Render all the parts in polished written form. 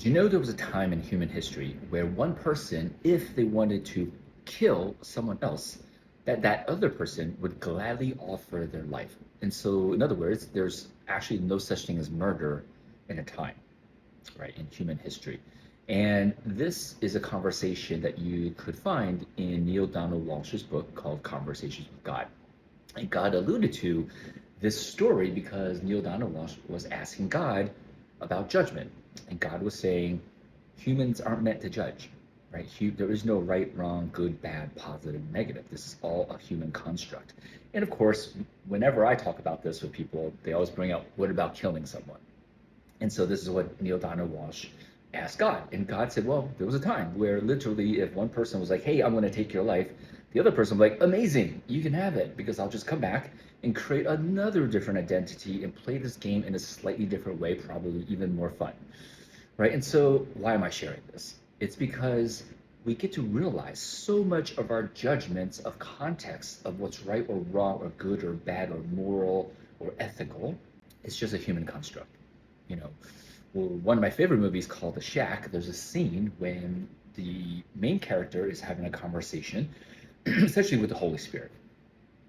Did you know there was a time in human history where one person, if they wanted to kill someone else, that other person would gladly offer their life? And so, in other words, there's actually no such thing as murder in a time, right, in human history. And this is a conversation that you could find in Neil Donald Walsh's book called Conversations with God. And God alluded to this story because Neil Donald Walsh was asking God about judgment. And God was saying, humans aren't meant to judge, right? There is no right, wrong, good, bad, positive, negative. This is all a human construct. And of course, whenever I talk about this with people, they always bring up, what about killing someone? And so this is what Neil Donald Walsh asked God. And God said, well, there was a time where literally if one person was like, hey, I'm going to take your life, the other person was like, amazing, you can have it, because I'll just come back and create another different identity and play this game in a slightly different way, probably even more fun, right? And so why am I sharing this? It's because we get to realize so much of our judgments of context of what's right or wrong or good or bad or moral or ethical is just a human construct. You know, well, one of my favorite movies called The Shack, there's a scene when the main character is having a conversation, essentially with the Holy Spirit.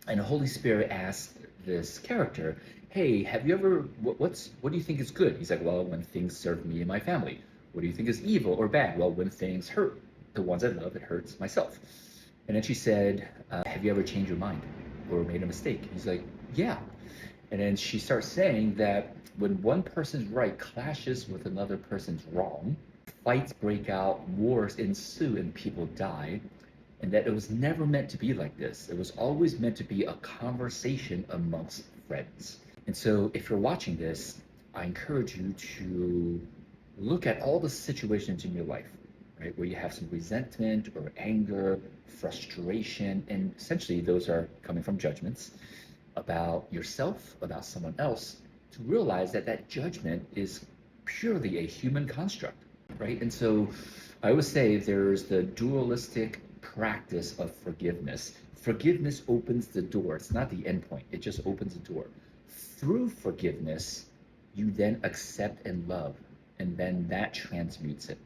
And the Holy Spirit asks this character, hey, have you ever, what do you think is good? He's like, well, when things serve me and my family. What do you think is evil or bad? Well, when things hurt the ones I love, it hurts myself. And then she said, have you ever changed your mind or made a mistake? He's like, yeah. And then she starts saying that when one person's right clashes with another person's wrong, fights break out, wars ensue, and people die, and that it was never meant to be like this. It was always meant to be a conversation amongst friends. And so if you're watching this, I encourage you to look at all the situations in your life, right, where you have some resentment or anger, frustration, and essentially those are coming from judgments about yourself, about someone else, to realize that that judgment is purely a human construct, right? And so I always say there's the dualistic practice of forgiveness. Forgiveness opens the door. It's not the end point. It just opens the door. Through forgiveness, you then accept and love, and then that transmutes it.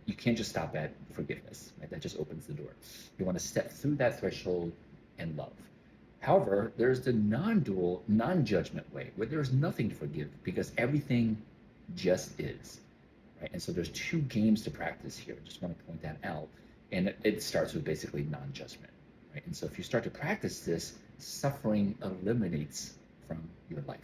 You can't just stop at forgiveness, right? That just opens the door. You want to step through that threshold and love. However, there's the non-dual, non-judgment way, where there's nothing to forgive because everything just is, right? And so there's two games to practice here. I just want to point that out. And it starts with basically non-judgment, right? And so if you start to practice this, suffering eliminates from your life.